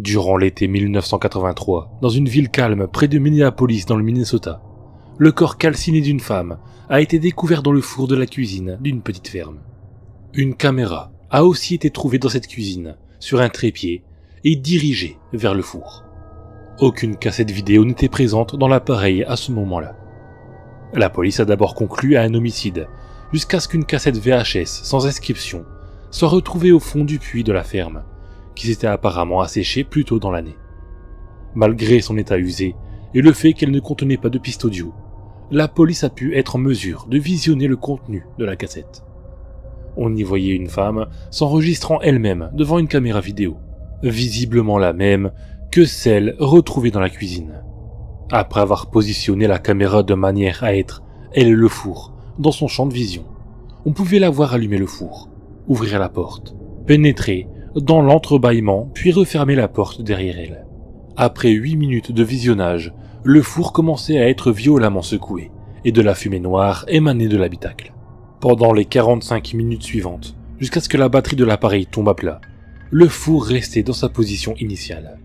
Durant l'été 1983, dans une ville calme près de Minneapolis dans le Minnesota, le corps calciné d'une femme a été découvert dans le four de la cuisine d'une petite ferme. Une caméra a aussi été trouvée dans cette cuisine, sur un trépied, et dirigée vers le four. Aucune cassette vidéo n'était présente dans l'appareil à ce moment-là. La police a d'abord conclu à un homicide, jusqu'à ce qu'une cassette VHS sans inscription soit retrouvée au fond du puits de la ferme, qui s'était apparemment asséché plus tôt dans l'année. Malgré son état usé et le fait qu'elle ne contenait pas de piste audio, la police a pu être en mesure de visionner le contenu de la cassette. On y voyait une femme s'enregistrant elle-même devant une caméra vidéo, visiblement la même que celle retrouvée dans la cuisine. Après avoir positionné la caméra de manière à être, elle et le four, dans son champ de vision, on pouvait la voir allumer le four, ouvrir la porte, pénétrer dans l'entrebâillement puis refermer la porte derrière elle. Après 8 minutes de visionnage, le four commençait à être violemment secoué et de la fumée noire émanait de l'habitacle. Pendant les 45 minutes suivantes, jusqu'à ce que la batterie de l'appareil tombe à plat, le four restait dans sa position initiale.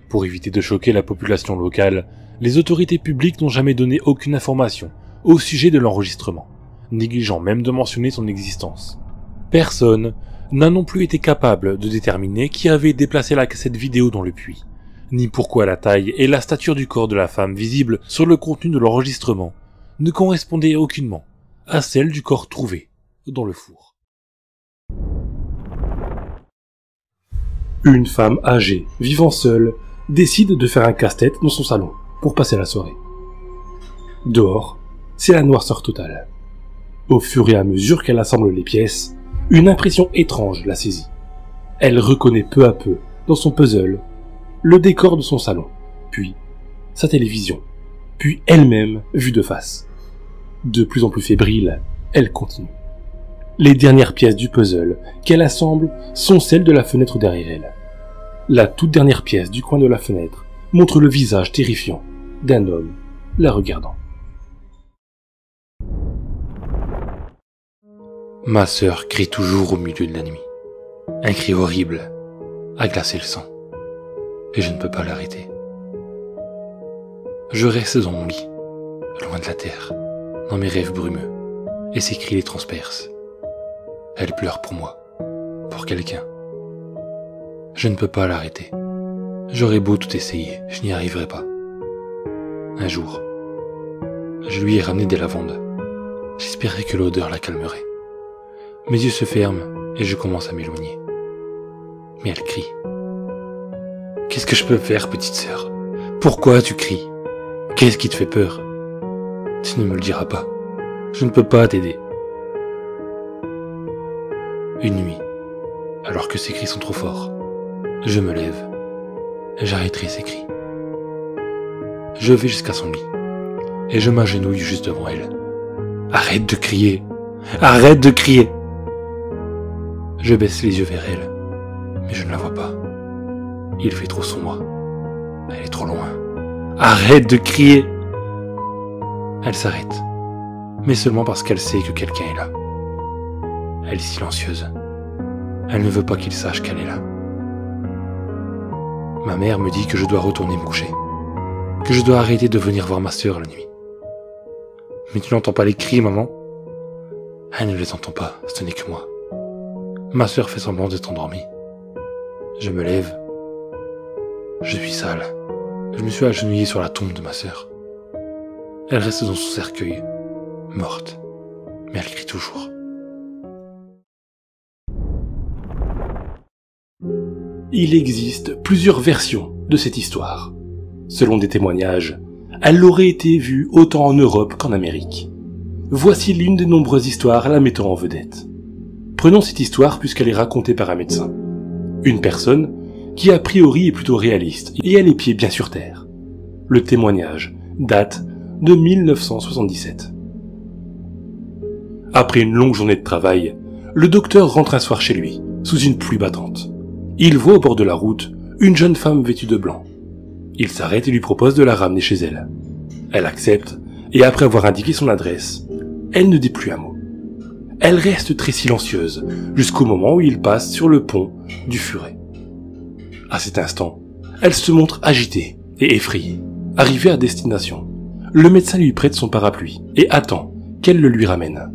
Pour éviter de choquer la population locale, les autorités publiques n'ont jamais donné aucune information au sujet de l'enregistrement, négligeant même de mentionner son existence. Personne n'a non plus été capable de déterminer qui avait déplacé la cassette vidéo dans le puits, ni pourquoi la taille et la stature du corps de la femme visible sur le contenu de l'enregistrement ne correspondaient aucunement à celle du corps trouvé dans le four. Une femme âgée, vivant seule, décide de faire un casse-tête dans son salon pour passer la soirée. Dehors, c'est la noirceur totale. Au fur et à mesure qu'elle assemble les pièces, une impression étrange la saisit. Elle reconnaît peu à peu, dans son puzzle, le décor de son salon, puis sa télévision, puis elle-même vue de face. De plus en plus fébrile, elle continue. Les dernières pièces du puzzle qu'elle assemble sont celles de la fenêtre derrière elle. La toute dernière pièce du coin de la fenêtre montre le visage terrifiant d'un homme la regardant. Ma sœur crie toujours au milieu de la nuit. Un cri horrible, a glacé le sang. Et je ne peux pas l'arrêter. Je reste dans mon lit, loin de la terre, dans mes rêves brumeux, et ses cris les transpercent. Elle pleure pour moi, pour quelqu'un. Je ne peux pas l'arrêter. J'aurais beau tout essayer, je n'y arriverai pas. Un jour, je lui ai ramené des lavandes. J'espérais que l'odeur la calmerait. Mes yeux se ferment et je commence à m'éloigner. Mais elle crie. Qu'est-ce que je peux faire, petite sœur? Pourquoi tu cries? Qu'est-ce qui te fait peur? Tu ne me le diras pas. Je ne peux pas t'aider. Une nuit, alors que ses cris sont trop forts, je me lève et j'arrêterai ses cris. Je vais jusqu'à son lit et je m'agenouille juste devant elle. Arrête de crier! Arrête de crier! Je baisse les yeux vers elle, mais je ne la vois pas. Il fait trop sombre. Elle est trop loin. Arrête de crier! Elle s'arrête, mais seulement parce qu'elle sait que quelqu'un est là. Elle est silencieuse. Elle ne veut pas qu'il sache qu'elle est là. Ma mère me dit que je dois retourner me coucher, que je dois arrêter de venir voir ma sœur la nuit. Mais tu n'entends pas les cris, maman? Elle ne les entend pas, ce n'est que moi. Ma sœur fait semblant d'être endormie. Je me lève. Je suis sale. Je me suis agenouillé sur la tombe de ma sœur. Elle reste dans son cercueil, morte, mais elle crie toujours. Il existe plusieurs versions de cette histoire. Selon des témoignages, elle aurait été vue autant en Europe qu'en Amérique. Voici l'une des nombreuses histoires la mettant en vedette. Prenons cette histoire puisqu'elle est racontée par un médecin. Une personne qui a priori est plutôt réaliste et a les pieds bien sur terre. Le témoignage date de 1977. Après une longue journée de travail, le docteur rentre un soir chez lui, sous une pluie battante. Il voit au bord de la route une jeune femme vêtue de blanc. Il s'arrête et lui propose de la ramener chez elle. Elle accepte, et après avoir indiqué son adresse, elle ne dit plus un mot. Elle reste très silencieuse, jusqu'au moment où il passe sur le pont du Furet. À cet instant, elle se montre agitée et effrayée. Arrivée à destination, le médecin lui prête son parapluie et attend qu'elle le lui ramène.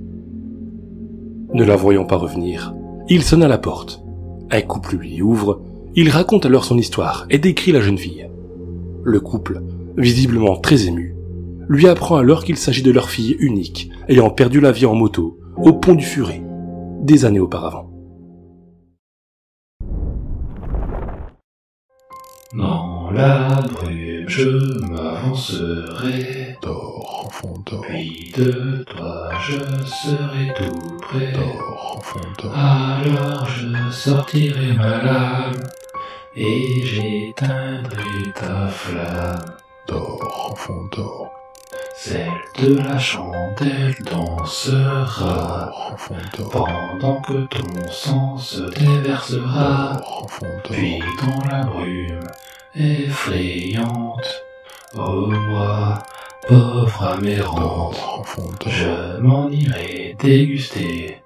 Ne la voyant pas revenir, il sonne à la porte. Un couple lui ouvre, il raconte alors son histoire et décrit la jeune fille. Le couple, visiblement très ému, lui apprend alors qu'il s'agit de leur fille unique, ayant perdu la vie en moto, au pont du Furet, des années auparavant. Dans la brume, je m'avancerai. Dors, enfant, dors. Puis de toi, je serai tout près. Dors, enfant, dors. Alors je sortirai ma lame et j'éteindrai ta flamme. Dors, enfant, dors. Celle de la chandelle dansera Dors, enfant, dors. pendant que ton sang se déversera. Dors, enfant, dors. Puis dans la brume effrayante, ô moi, pauvre âme errante, Dors, enfant, dors. je m'en irai déguster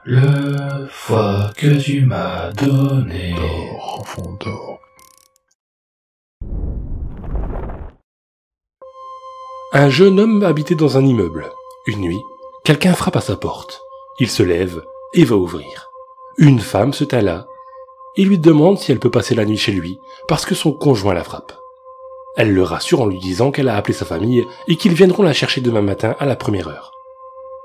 le foie que tu m'as donné. Dors, enfant, dors. Un jeune homme habitait dans un immeuble. Une nuit, quelqu'un frappe à sa porte. Il se lève et va ouvrir. Une femme se tint là et lui demande si elle peut passer la nuit chez lui parce que son conjoint la frappe. Elle le rassure en lui disant qu'elle a appelé sa famille et qu'ils viendront la chercher demain matin à la première heure.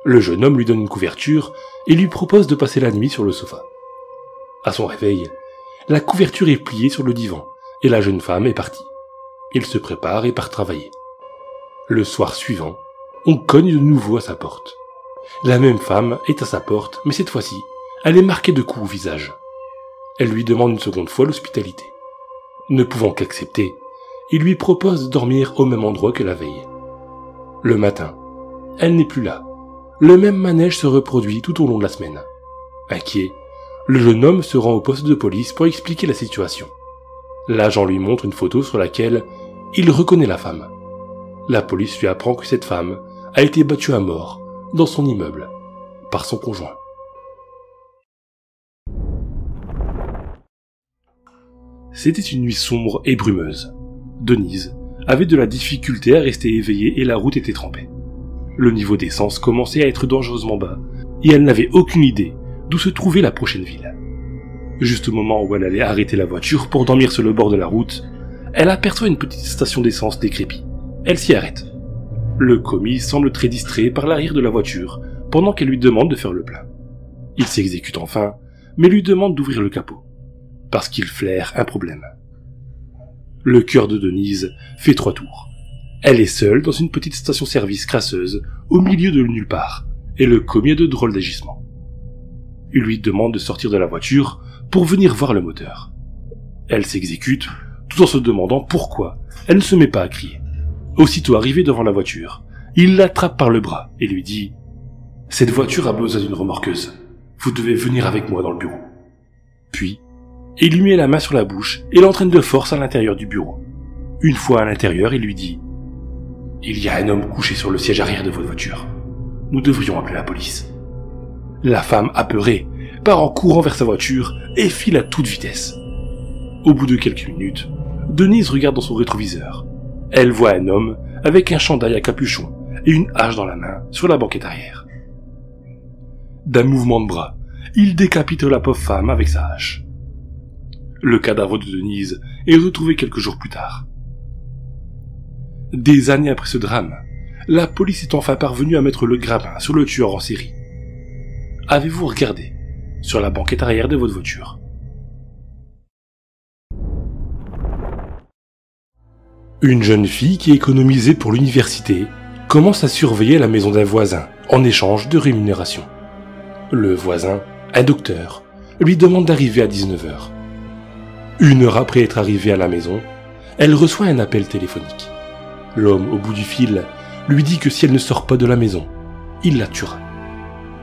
Le jeune homme lui donne une couverture et lui propose de passer la nuit sur le sofa. À son réveil, la couverture est pliée sur le divan et la jeune femme est partie. Il se prépare et part travailler. Le soir suivant, on cogne de nouveau à sa porte. La même femme est à sa porte, mais cette fois-ci, elle est marquée de coups au visage. Elle lui demande une seconde fois l'hospitalité. Ne pouvant qu'accepter, il lui propose de dormir au même endroit que la veille. Le matin, elle n'est plus là. Le même manège se reproduit tout au long de la semaine. Inquiet, le jeune homme se rend au poste de police pour expliquer la situation. L'agent lui montre une photo sur laquelle il reconnaît la femme. La police lui apprend que cette femme a été battue à mort dans son immeuble par son conjoint. C'était une nuit sombre et brumeuse. Denise avait de la difficulté à rester éveillée et la route était trempée. Le niveau d'essence commençait à être dangereusement bas et elle n'avait aucune idée d'où se trouvait la prochaine ville. Juste au moment où elle allait arrêter la voiture pour dormir sur le bord de la route, elle aperçoit une petite station d'essence décrépite. Elle s'y arrête. Le commis semble très distrait par l'arrière de la voiture pendant qu'elle lui demande de faire le plein. Il s'exécute enfin, mais lui demande d'ouvrir le capot, parce qu'il flaire un problème. Le cœur de Denise fait 3 tours. Elle est seule dans une petite station-service crasseuse au milieu de nulle part, et le commis a de drôles d'agissements. Il lui demande de sortir de la voiture pour venir voir le moteur. Elle s'exécute, tout en se demandant pourquoi elle ne se met pas à crier. Aussitôt arrivé devant la voiture, il l'attrape par le bras et lui dit « Cette voiture a besoin d'une remorqueuse. Vous devez venir avec moi dans le bureau. » Puis, il lui met la main sur la bouche et l'entraîne de force à l'intérieur du bureau. Une fois à l'intérieur, il lui dit « Il y a un homme couché sur le siège arrière de votre voiture. Nous devrions appeler la police. » La femme, apeurée, part en courant vers sa voiture et file à toute vitesse. Au bout de quelques minutes, Denise regarde dans son rétroviseur. Elle voit un homme avec un chandail à capuchon et une hache dans la main sur la banquette arrière. D'un mouvement de bras, il décapite la pauvre femme avec sa hache. Le cadavre de Denise est retrouvé quelques jours plus tard. Des années après ce drame, la police est enfin parvenue à mettre le grappin sur le tueur en série. Avez-vous regardé sur la banquette arrière de votre voiture? Une jeune fille qui économisait pour l'université commence à surveiller la maison d'un voisin en échange de rémunération. Le voisin, un docteur, lui demande d'arriver à 19h. 1 heure après être arrivée à la maison, elle reçoit un appel téléphonique. L'homme au bout du fil lui dit que si elle ne sort pas de la maison, il la tuera.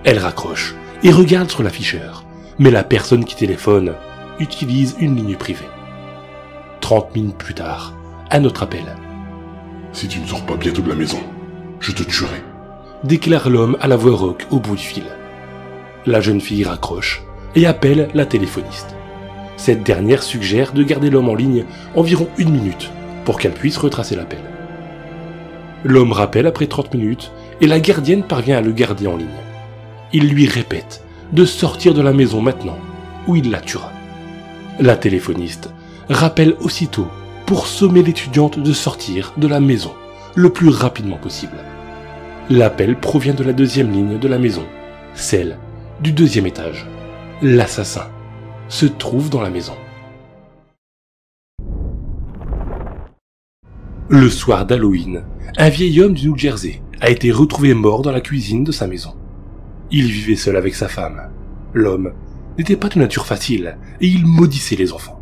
Elle raccroche et regarde sur l'afficheur, mais la personne qui téléphone utilise une ligne privée. 30 minutes plus tard, un autre appel. « Si tu ne sors pas bientôt de la maison, je te tuerai. » déclare l'homme à la voix rauque au bout du fil. La jeune fille raccroche et appelle la téléphoniste. Cette dernière suggère de garder l'homme en ligne environ 1 minute pour qu'elle puisse retracer l'appel. L'homme rappelle après 30 minutes et la gardienne parvient à le garder en ligne. Il lui répète de sortir de la maison maintenant ou il la tuera. La téléphoniste rappelle aussitôt pour sommer l'étudiante de sortir de la maison le plus rapidement possible. L'appel provient de la 2e ligne de la maison, celle du 2e étage. L'assassin se trouve dans la maison. Le soir d'Halloween, un vieil homme du New Jersey a été retrouvé mort dans la cuisine de sa maison. Il vivait seul avec sa femme. L'homme n'était pas de nature facile et il maudissait les enfants.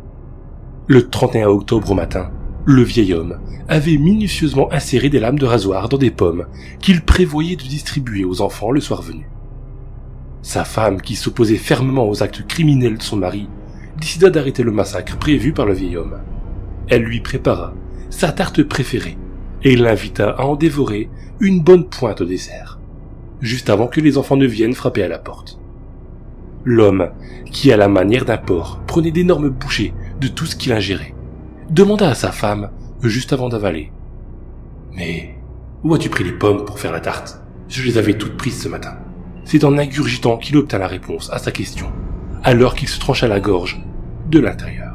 Le 31 octobre au matin, le vieil homme avait minutieusement inséré des lames de rasoir dans des pommes qu'il prévoyait de distribuer aux enfants le soir venu. Sa femme, qui s'opposait fermement aux actes criminels de son mari, décida d'arrêter le massacre prévu par le vieil homme. Elle lui prépara sa tarte préférée et l'invita à en dévorer une bonne pointe au dessert, juste avant que les enfants ne viennent frapper à la porte. L'homme, qui à la manière d'un porc prenait d'énormes bouchées de tout ce qu'il ingérait, demanda à sa femme, juste avant d'avaler: « Mais où as-tu pris les pommes pour faire la tarte? Je les avais toutes prises ce matin. » C'est en ingurgitant qu'il obtint la réponse à sa question, alors qu'il se trancha la gorge de l'intérieur.